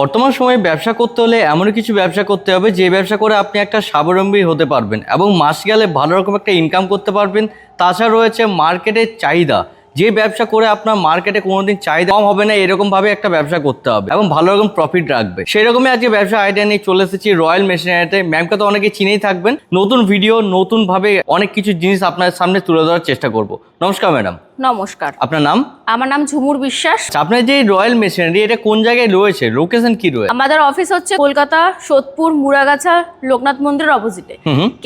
বর্তমান সময়ে ব্যবসা করতে হলে এমন কিছু ব্যবসা করতে হবে যে ব্যবসা করে আপনি একটা স্বাবলম্বী হতে পারবেন এবং মাস গেলে ভালো রকম একটা ইনকাম করতে পারবেন। তাছাড়া রয়েছে মার্কেটের চাহিদা, যে ব্যবসা করে আপনার মার্কেটে কোনোদিন চাহিদা কম হবে না, এরকমভাবে একটা ব্যবসা করতে হবে এবং ভালো রকম প্রফিট রাখবে। সেই রকমই আজকে ব্যবসা আইডিয়া নিয়ে চলে এসেছি রয়্যাল মেশিনারিতে। ম্যামকে তো অনেকে চিনেই থাকবেন। নতুন ভিডিও নতুনভাবে অনেক কিছু জিনিস আপনার সামনে তুলে ধরার চেষ্টা করব। নমস্কার ম্যাডাম। নমস্কার। আপনার নাম? আমার নাম ঝুমুর বিশ্বাস। আপনার যে রয়্যাল মেশিনারি, এটা কোন জায়গায় রয়েছে, লোকেশন কি রয়েছে? আমাদের অফিস হচ্ছে কলকাতা সোদপুর মুরাগাছা লোকনাথ মন্দিরের অপোজিটে।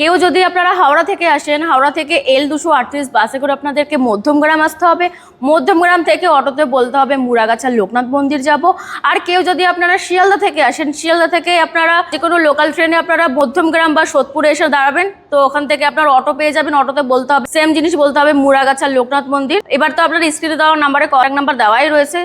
কেউ যদি আপনারা হাওড়া থেকে আসেন, হাওড়া থেকে L238 বাসে করে আপনাদেরকে মধ্যমগ্রাম আসতে হবে। মধ্যমগ্রাম থেকে অটোতে বলতে হবে মুরাগাছা লোকনাথ মন্দির যাব। আর কেউ যদি আপনারা শিয়ালদা থেকে আসেন, শিয়ালদা থেকে আপনারা যে কোনো লোকাল ট্রেনে আপনারা মধ্যমগ্রাম বা সোদপুরে এসে দাঁড়াবেন, তো ওখান থেকে আপনারা অটো পেয়ে যাবেন। অটোতে বলতে হবে সেম জিনিস, বলতে হবে মুরাগাছা লোকনাথ মন্দির। এবার তো আপনার স্ক্রিনে দেওয়া নাম্বারে কন্ট্যাক্ট নাম্বার দেওয়াই রয়েছে,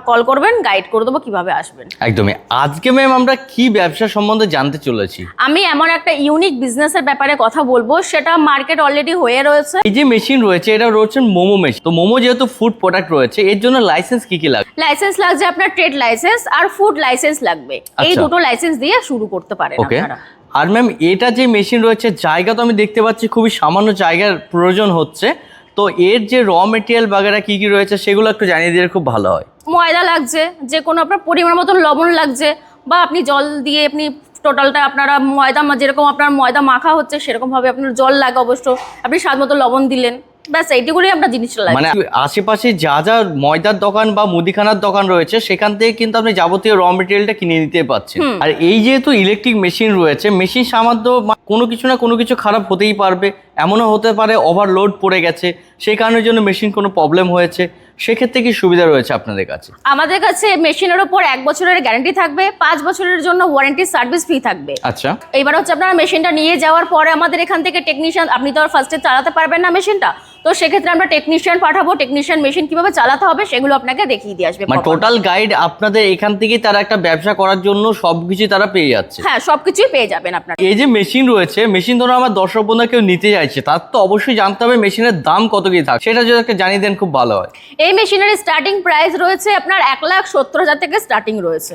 কল করবেন, গাইড করে দেবো কিভাবে আসবেন। একদমই। আজকে ম্যাম আমরা কি ব্যবসা সম্বন্ধে জানতে চলেছি? আমি এমন একটা ইউনিক বিজনেসের ব্যাপারে কথা বলবো, সেটা মার্কেট অলরেডি হয়ে রয়েছে। এই যে মেশিন রয়েছে, এটা রয়েছে মোমো মেশিন। তো মোমো যেহেতু ফুড প্রোডাক্ট রয়েছে, এর জন্য লাইসেন্স কি কি লাগবে? লাইসেন্স লাগছে আপনার ট্রেড লাইসেন্স আর ফুড লাইসেন্স লাগবে। এই দুটো লাইসেন্স দিয়ে শুরু করতে পারেন আপনারা। আর ম্যাম এটা যে মেশিন রয়েছে, জায়গা তো আমি দেখতে পাচ্ছি খুবই সামান্য জায়গার প্রয়োজন হচ্ছে। তো এর যে র মেটেরিয়াল বাগেরা কি কি রয়েছে সেগুলো একটু জানিয়ে দিলে খুব ভালো হয়। ময়দা লাগছে, যে কোনো আপনার পরিমাণ মতন লবণ লাগছে, বা আপনি জল দিয়ে আপনি টোটালটা আপনারা ময়দা যেরকম আপনার ময়দা মাখা হচ্ছে সেরকম ভাবে আপনার জল লাগে, অবশ্য আপনি স্বাদ মতো লবণ দিলেন, ব্যাস এইটুকুই আপনার জিনিসটা লাগে। মানে আশেপাশে যা যা ময়দার দোকান বা মুদিখানার দোকান রয়েছে সেখান থেকে কিন্তু আপনি যাবতীয় র মেটেরিয়ালটা কিনে নিতে পারছেন। আর এই যেহেতু ইলেকট্রিক মেশিন রয়েছে, মেশিন সামান্য কোনো কিছু না কোনো কিছু খারাপ হতেই পারবে। এমনও হতে পারে ওভারলোড পড়ে গেছে, সেই কারণের জন্য মেশিন কোনো প্রবলেম হয়েছে। সেক্ষেত্রে কি সুবিধা রয়েছে আপনাদের কাছে? আমাদের কাছে মেশিনের উপর 1 বছরের গ্যারান্টি থাকবে, 5 বছরের জন্য ওয়ারেন্টি সার্ভিস ফ্রি থাকবে। আচ্ছা, এবার হচ্ছে আপনারা মেশিনটা নিয়ে যাওয়ার পরে আমাদের এখান থেকে টেকনিশিয়ান, আপনি তো আর ফার্স্টে চালাতে পারবেন না মেশিনটা, তো সেক্ষেত্রে আমরা টেকনিশিয়ান পাঠাবো। টেকনিশিয়ান মেশিন কিভাবে চালাতে হবে সেগুলো আপনাকে দেখিয়ে দিয়ে আসবে। মানে টোটাল গাইড আপনাদের এখান থেকে, তারা একটা ব্যবসা করার জন্য সবকিছু তারা পেয়ে যাচ্ছে। হ্যাঁ, সবকিছুই পেয়ে যাবেন আপনারা। এই যে মেশিন রয়েছে, মেশিন ধরো আমার দর্শক বন্ধু কেউ নিতে চাইছে, তার তো অবশ্যই জানতে হবে মেশিনের দাম কত কি থাকে, সেটা যদি একটা জানিয়ে দেন খুব ভালো হয়। এই মেশিনের স্টার্টিং প্রাইস রয়েছে আপনার 1,70,000 থেকে স্টার্টিং রয়েছে।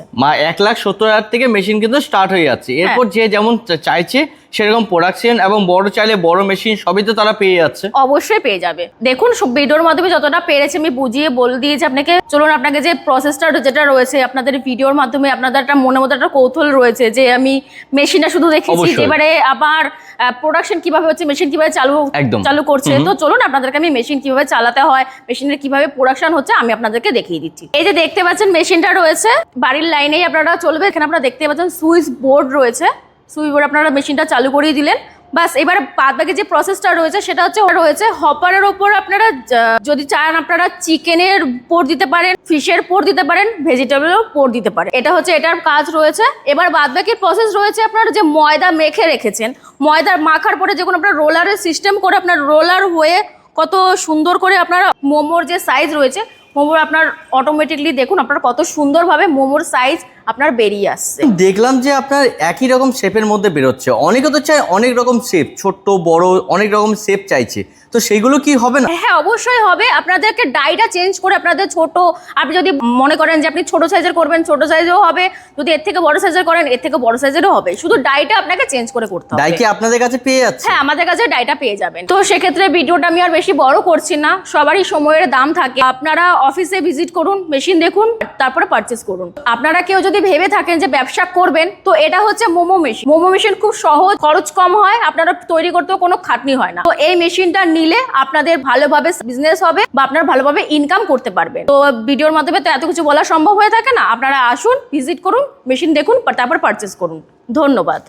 1,70,000 থেকে মেশিন কিন্তু স্টার্ট হয়ে যাচ্ছে। এরপর যে যেমন চাইছে সেরকম প্রোডাকশন, এবং বড় চাইলে বড় মেশিন সবই তো তারা পেয়ে যাচ্ছে। অবশ্যই পেয়ে যাবে। দেখুন ভিডিওর মাধ্যমে যতটা পেরেছি আমি বুঝিয়ে বলে দিয়েছি আপনাকে। চলুন আপনাকে যে প্রসেসটা যেটা রয়েছে আপনাদের ভিডিওর মাধ্যমে, আপনাদের একটা মনের মধ্যে একটা কৌতূহল রয়েছে যে আমি মেশিনটা শুধু দেখেছি, এবারে আবার প্রোডাকশন কিভাবে হচ্ছে, মেশিন কিভাবে চালু করছে। তো চলুন আপনাদেরকে আমি মেশিন কিভাবে চালাতে হয়, মেশিনের কিভাবে প্রোডাকশন হচ্ছে আমি আপনাদেরকে দেখিয়ে দিচ্ছি। এই যে দেখতে পাচ্ছেন মেশিনটা রয়েছে, বাড়ির লাইনেই আপনারা চলবে। এখানে আপনারা দেখতে পাচ্ছেন সুইচ বোর্ড রয়েছে। সুইচ বোর্ড আপনারা মেশিনটা চালু করিয়ে দিলেন, বাস। এবার বাদ বাকি যে প্রসেসটা রয়েছে সেটা হচ্ছে হপারের ওপর আপনারা যদি চান আপনারা চিকেনের পোর দিতে পারেন, ফিশের পোর দিতে পারেন, ভেজিটেবলের পোর দিতে পারেন। এটা হচ্ছে এটার কাজ রয়েছে। এবার বাদ বাকি প্রসেস রয়েছে আপনারা যে ময়দা মেখে রেখেছেন, ময়দা মাখার পরে যখন আপনার রোলারের সিস্টেম করে আপনার রোলার হয়ে কত সুন্দর করে আপনারা মোমোর যে সাইজ রয়েছে, মোমোর আপনার অটোমেটিকলি দেখুন আপনার কত সুন্দরভাবে মোমোর সাইজ আপনার বেরিয়ে আসছে। দেখলাম যে আপনার একই রকম শেপের মধ্যে বেরোচ্ছে। অনেকে তো চায় অনেক রকম শেপ, ছোট্ট বড় অনেক রকম শেপ চাইছে, তো সেইগুলো কি হবে না? হ্যাঁ, অবশ্যই হবে। আপনাদেরকে ডাইটা চেঞ্জ করে আপনাদের ছোট, আপনি যদি মনে করেন যে আপনি ছোট সাইজের করবেন, ছোট সাইজেও হবে। যদি এর থেকে বড় সাইজের করেন, এর থেকে বড় সাইজেরও হবে। শুধু ডাইটা আপনাকে চেঞ্জ করে করতে হবে। ডাই কি আপনাদের কাছে পেয়ে যাচ্ছে? হ্যাঁ, আমাদের কাছে ডাইটা পেয়ে যাবেন। তো সেক্ষেত্রে ভিডিওটা আমি আর বেশি বড় করছি না, সবারই সময়ের দাম থাকে। আপনারা অফিসে ভিজিট করুন, মেশিন দেখুন, তারপরে পারচেস করুন। আপনারা কেউ যদি ভেবে থাকেন যে ব্যবসা করবেন, তো এটা হচ্ছে মোমো মেশিন। মোমো মেশিন খুব সহজ, খরচ কম হয়, আপনারা তৈরি করতেও কোনো খাটনি হয় না। তো এই মেশিনটা নিলে আপনাদের ভালোভাবে বিজনেস হবে বা আপনারা ভালোভাবে ইনকাম করতে পারবেন। তো ভিডিওর মাধ্যমে তো এত কিছু বলা সম্ভব হয়ে থাকে না। আপনারা আসুন, ভিজিট করুন, মেশিন দেখুন, তারপর পারচেস করুন। ধন্যবাদ।